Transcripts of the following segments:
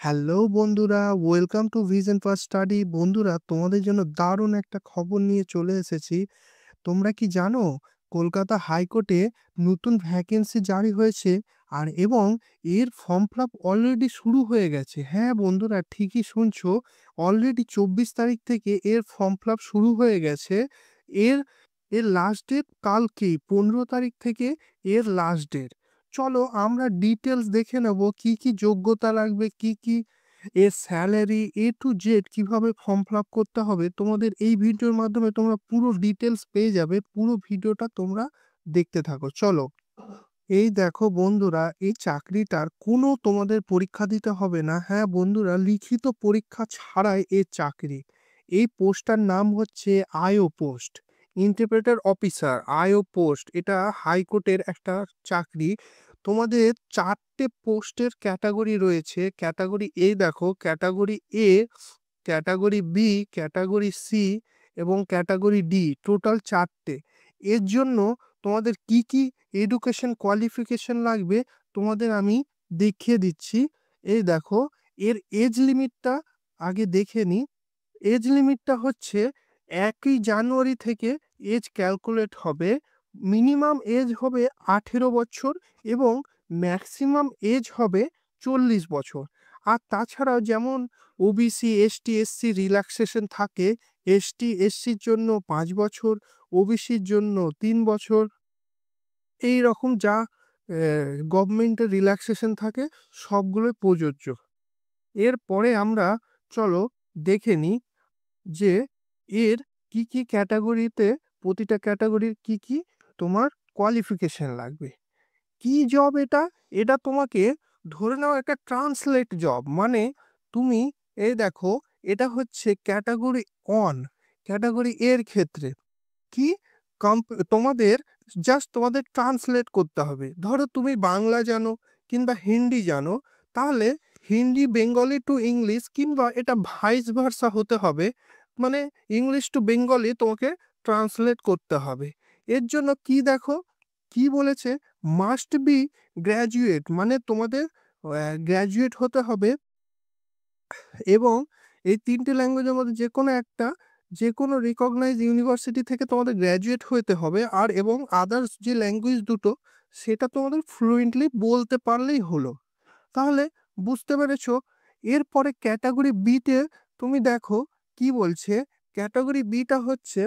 Hello বন্ধুরা, welcome to vision first study. বন্ধুরা, তোমাদের জন্য দারুণ একটা খবর নিয়ে চলে এসেছি। তোমরা কি জানো, কলকাতা হাইকোর্টে নতুন ভ্যাকেন্সি জারি হয়েছে এবং এর ফর্ম ফিল আপ অলরেডি শুরু হয়ে গেছে। হ্যাঁ বন্ধুরা, ঠিকই শুনছো, অলরেডি 24 তারিখ থেকে এর ফর্ম ফিল আপ শুরু হয়ে গেছে। এর এর লাস্ট ডেট কালকেই, 15 তারিখ থেকে এর লাস্ট ডেট। চলো আমরা ডিটেলস দেখে নেব, কি কি যোগ্যতা লাগবে, কি কি এর স্যালারি, A to Z কিভাবে ফর্ম ফিল আপ করতে হবে। তোমাদের এই ভিডিওর মাধ্যমে তোমরা পুরো ডিটেলস পেয়ে যাবে। পুরো ভিডিওটা তোমরা দেখতে থাকো। চলো, এই দেখো বন্ধুরা, এই চাকরিটার কোনো তোমাদের পরীক্ষা দিতে হবে না। হ্যাঁ বন্ধুরা, লিখিত পরীক্ষা ছাড়াই এই চাকরি। এই পোস্টটার নাম হচ্ছে আইও পোস্ট, ইন্টারপ্রেটার অফিসার, আইও পোস্ট। এটা হাইকোর্টের একটা চাকরি। তোমাদের 4টে পোস্টের ক্যাটাগরি রয়েছে। ক্যাটাগরি এ দেখো, category A, category B, category C এবং ক্যাটাগরি ডি, টোটাল 4টে। এর জন্য তোমাদের কি কি এডুকেশন কোয়ালিফিকেশন লাগবে তোমাদের আমি দেখিয়ে দিচ্ছি। এই দেখো, এর এজ লিমিটটা আগে দেখে নি। এজ লিমিটটা হচ্ছে 1 জানুয়ারি থেকে এজ ক্যালকুলেট হবে। মিনিমাম এজ হবে 18 বছর এবং ম্যাক্সিমাম এজ হবে 40 বছর। আর তাছাড়াও যেমন ওবিসি, এসটি, এসসি রিল্যাক্সেশন থাকে। এসটি এসসির জন্য 5 বছর, ওবিসির জন্য 3 বছর, এই রকম যা গভর্নমেন্টের রিল্যাক্সেশন থাকে সবগুলোই প্রযোজ্য। এরপরে আমরা চলো দেখে নিই যে এর কি কি ক্যাটাগরিতে, প্রতিটা ক্যাটাগরির কি কি তোমার কোয়ালিফিকেশন লাগবে। কি জব এটা? এটা তোমাকে, ধরে নাও একটা ট্রান্সলেট জব, মানে তুমি, এই দেখো, এটা হচ্ছে ক্যাটাগরি অন। ক্যাটাগরি এর ক্ষেত্রে কি, তোমাদের জাস্ট তোমাদের ট্রান্সলেট করতে হবে। ধরো তুমি বাংলা জানো কিংবা হিন্দি জানো, তাহলে হিন্দি বেঙ্গলি টু ইংলিশ, কিংবা এটা ভাইস ভার্সা হতে হবে, মানে ইংলিশ টু বেঙ্গলি তোমাকে ট্রান্সলেট করতে হবে। এর জন্য কি দেখো, কি বলেছে, মাস্ট বি গ্র্যাজুয়েট, মানে তোমাদের গ্র্যাজুয়েট হতে হবে। এবং এই 3টে ল্যাঙ্গুয়েজের মধ্যে যে কোনো একটা, যে কোনো রিকগনাইজ ইউনিভার্সিটি থেকে তোমাদের গ্র্যাজুয়েট হতে হবে। আর এবং আদার্স যে ল্যাঙ্গুয়েজ দুটো, সেটা তোমাদের ফ্লুয়েন্টলি বলতে পারলেই হলো। তাহলে বুঝতে পেরেছো। এরপরে ক্যাটাগরি বিতে তুমি দেখো কি বলছে। ক্যাটাগরি বিটা হচ্ছে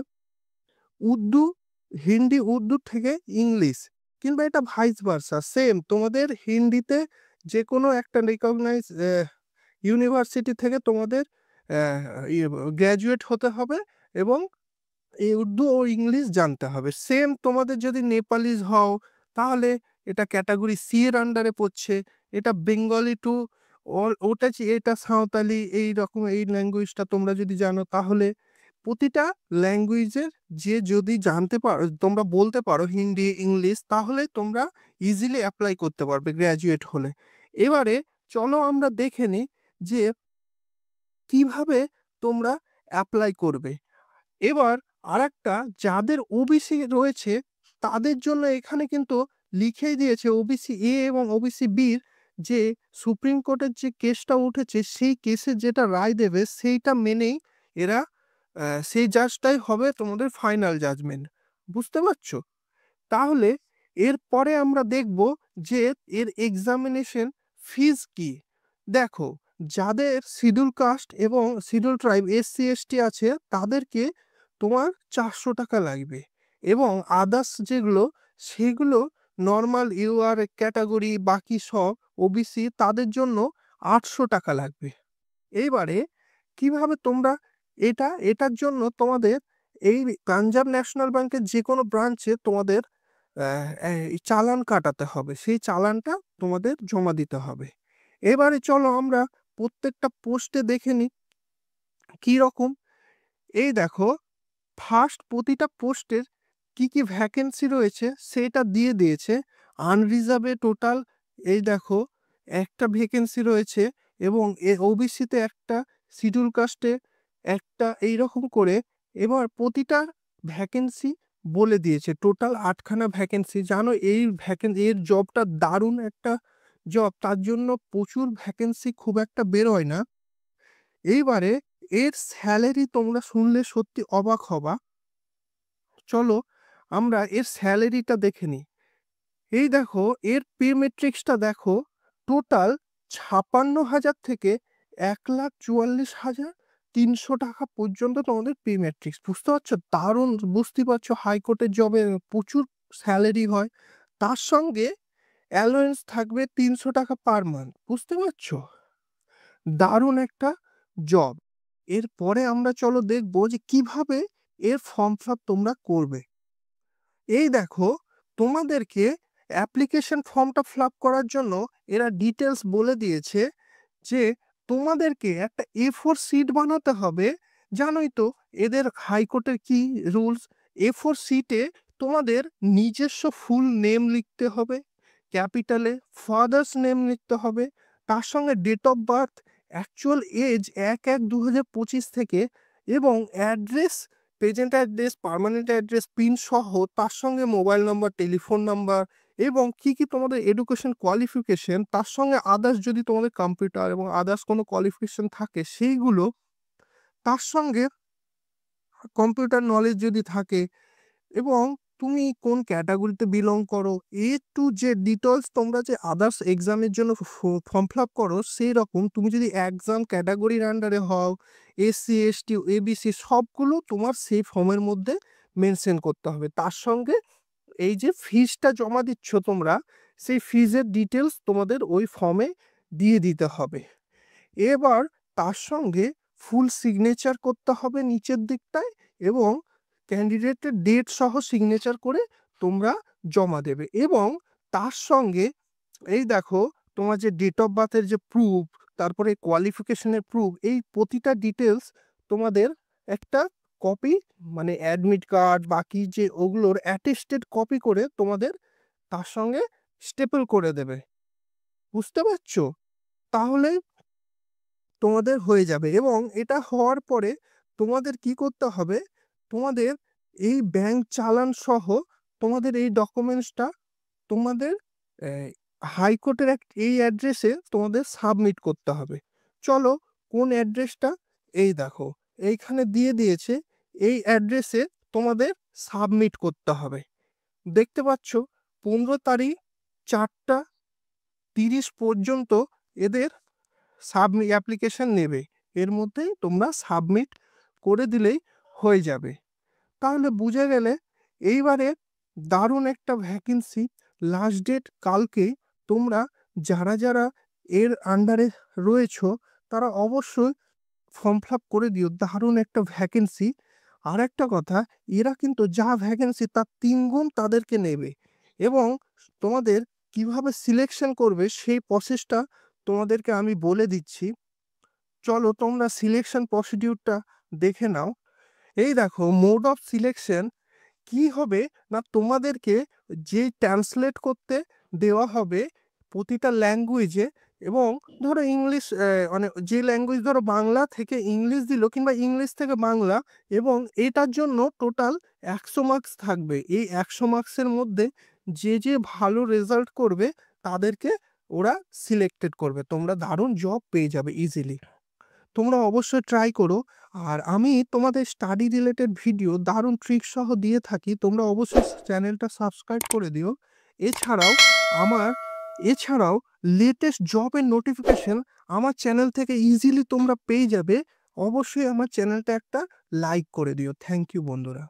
উর্দু, হিন্দি উর্দু থেকে ইংলিশ, কিংবা এটা ভাইস ভার্সা সেম। তোমাদের হিন্দিতে যে কোনো একটা রিকগনাইজ ইউনিভার্সিটি থেকে তোমাদের গ্র্যাজুয়েট হতে হবে এবং এই উর্দু ও ইংলিশ জানতে হবে সেম। তোমাদের যদি নেপালিজ হও, তাহলে এটা ক্যাটাগরি সি এর আন্ডারে পড়ছে। এটা বেঙ্গলি টু, এটা সাঁওতালি, এই রকম এই ল্যাঙ্গুয়েজটা তোমরা যদি জানো, তাহলে প্রতিটা ল্যাঙ্গুয়েজের যে যদি জানতে পারো, তোমরা বলতে পারো হিন্দি ইংলিশ, তাহলে তোমরা ইজিলি অ্যাপ্লাই করতে পারবে গ্র্যাজুয়েট হলে। এবারে চলো আমরা দেখে নিই যে কিভাবে তোমরা অ্যাপ্লাই করবে। এবার আরেকটা, যাদের ওবিসি রয়েছে তাদের জন্য এখানে কিন্তু লিখেই দিয়েছে, ওবিসি এ এবং ওবিসি বির যে সুপ্রিম কোর্টের যে কেসটা উঠেছে, সেই কেসের যেটা রায় দেবে সেইটা মেনেই এরা, সেই জাজটাই হবে তোমাদের ফাইনাল জাজমেন্ট। বুঝতে পারছো? তাহলে এরপরে আমরা দেখব যে এর এক্সামিনেশন ফিজ কি। দেখো, যাদের শিডিউল কাস্ট এবং শিডিউল ট্রাইব, এসসি এসটি আছে, তাদেরকে তোমার 400 টাকা লাগবে। এবং আদার্স যেগুলো, সেগুলো নর্মাল ইউআর ক্যাটাগরি, বাকি সব ওবিসি, তাদের জন্য 800 টাকা লাগবে। এইবারে কিভাবে তোমরা এটার জন্য তোমাদের এই পাঞ্জাব ন্যাশনাল ব্যাংকের যে কোনো ব্রাঞ্চে তোমাদের এই চালান কাটাতে হবে। সেই চালানটা তোমাদের জমা দিতে হবে। এবারে চলো আমরা প্রত্যেকটা পোস্টে দেখে নিই কি রকম। এই দেখো, ফার্স্ট প্রতিটা পোস্টের কি কি ভ্যাকেন্সি রয়েছে সেটা দিয়ে দিয়েছে। আনরিজার্ভে টোটাল, এই দেখো, একটা ভ্যাকেন্সি রয়েছে এবং ওবিসিতে একটা, শিডিউল কাস্টে একটা, এই রকম করে। এবার প্রতিটা ভ্যাকেন্সি বলে দিয়েছে, টোটাল 8খানা ভ্যাকেন্সি। জানো, এই এর জবটা দারুণ একটা জব, তার জন্য প্রচুর ভ্যাকেন্সি খুব একটা বেরোয় না। এইবারে এর স্যালারি তোমরা শুনলে সত্যি অবাক হবা। চলো আমরা এর স্যালারিটা দেখে নিই। এই দেখো, এর পে মেট্রিক্সটা দেখো, টোটাল 56,000 থেকে 1,44,300 টাকা পর্যন্ত তোমাদের পে মেট্রিক্স। বুঝতে পারছো? দারুণ। বুঝতে পারছো হাইকোর্টের জবে প্রচুর স্যালারি হয়, তার সঙ্গে অ্যালোয়েন্স থাকবে 300 টাকা পার মান্থ। বুঝতে পারছো? দারুণ একটা জব। এরপরে আমরা চলো দেখবো যে কিভাবে এর ফর্ম ফিল আপ তোমরা করবে। এই দেখো, তোমাদেরকে অ্যাপ্লিকেশন ফর্মটা ফিল আপ করার জন্য এরা ডিটেলস বলে দিয়েছে যে তোমাদেরকে একটা A4 শিট বানাতে হবে। জানোই তো এদের হাইকোর্টের কি রুলস। A4 শিটে তোমাদের নিজস্ব ফুল নেম লিখতে হবে ক্যাপিটালে, ফাদার্স নেম লিখতে হবে, তার সঙ্গে date of birth, actual age 1/1/2025 থেকে, এবং address, present address, permanent address, pin সহ, তার সঙ্গে মোবাইল নাম্বার, টেলিফোন নাম্বার, এবং কি কি তোমাদের এডুকেশন কোয়ালিফিকেশন, তার সঙ্গে আদার্স যদি তোমাদের কম্পিউটার এবং আদার্স কোনো কোয়ালিফিকেশন থাকে সেইগুলো, তার সঙ্গে কম্পিউটার নলেজ যদি থাকে, এবং তুমি কোন ক্যাটাগরিতে বিলং করো, A to Z ডিটেলস। তোমরা যে আদার্স এক্সামের জন্য ফর্ম ফিল আপ করো সেই রকম, তুমি যদি এক্সাম ক্যাটাগরির আন্ডারে হও, SC ST ABC, সবগুলো তোমার সেই ফর্মের মধ্যে মেনশন করতে হবে। তার সঙ্গে এই যে ফিজটা জমা দিচ্ছ তোমরা, সেই ফিজের ডিটেলস তোমাদের ওই ফর্মে দিয়ে দিতে হবে। এবার তার সঙ্গে ফুল সিগনেচার করতে হবে নিচের দিকটায়, এবং ক্যান্ডিডেটের ডেট সহ সিগনেচার করে তোমরা জমা দেবে। এবং তার সঙ্গে এই দেখো, তোমার যে ডেট অফ বার্থের যে প্রুফ, তারপরে কোয়ালিফিকেশনের প্রুফ, এই প্রতিটা ডিটেলস তোমাদের একটা কপি, মানে অ্যাডমিট কার্ড বাকি যে ওগুলোর অ্যাটেস্টেড কপি করে তোমাদের তার সঙ্গে স্টেপল করে দেবে। বুঝতে পারছো? তাহলে তোমাদের হয়ে যাবে। এবং এটা হওয়ার পরে তোমাদের কি করতে হবে, তোমাদের এই ব্যাংক চালান সহ তোমাদের এই ডকুমেন্টসটা তোমাদের হাইকোর্টের এই অ্যাড্রেসে তোমাদের সাবমিট করতে হবে। চলো কোন অ্যাড্রেসটা, এই দেখো এইখানে দিয়ে দিয়েছে, এই অ্যাড্রেসে তোমাদের সাবমিট করতে হবে। দেখতে পাচ্ছ 15 তারিখ 4টা 30 পর্যন্ত এদের সাবমিট অ্যাপ্লিকেশন নেবে। এর মধ্যেই তোমরা সাবমিট করে দিলেই হয়ে যাবে। তাহলে বুঝে গেলে এইবারে দারুণ একটা ভ্যাকেন্সি। লাস্ট ডেট কালকে। তোমরা যারা যারা এর আন্ডারে রয়েছো তারা অবশ্যই ফর্ম ফিল আপ করে দিও। দারুণ একটা ভ্যাকেন্সি। আর একটা কথা, এরা কিন্তু যা ভ্যাকেন্সি তার 3 গুণ তাদেরকে নেবে। এবং তোমাদের কিভাবে সিলেকশন করবে সেই প্রসেসটা তোমাদেরকে আমি বলে দিচ্ছি। চলো তোমরা সিলেকশন প্রসিডিউরটা দেখে নাও। এই দেখো, মোড অফ সিলেকশন কি হবে না, তোমাদেরকে যে ট্রান্সলেট করতে দেওয়া হবে প্রতিটা ল্যাঙ্গুয়েজে, এবং ধরো ইংলিশ, মানে যে ল্যাঙ্গুয়েজ, ধরো বাংলা থেকে ইংলিশ দিল কিংবা ইংলিশ থেকে বাংলা, এবং এটার জন্য টোটাল 100 মার্কস থাকবে। এই 100 মার্কসের মধ্যে যে যে ভালো রেজাল্ট করবে তাদেরকে ওরা সিলেক্টেড করবে। তোমরা দারুণ জব পেয়ে যাবে ইজিলি। তোমরা অবশ্যই ট্রাই করো। আর আমি তোমাদের স্টাডি রিলেটেড ভিডিও দারুণ ট্রিক সহ দিয়ে থাকি, তোমরা অবশ্যই চ্যানেলটা সাবস্ক্রাইব করে দিও। এছাড়াও আমার এছাড়াও লেটেস্ট জবের নোটিফিকেশন আমার চ্যানেল থেকে ইজিলি তোমরা পেয়ে যাবে। অবশ্যই আমার চ্যানেলটা একটা লাইক করে দিও। থ্যাংক ইউ বন্ধুরা।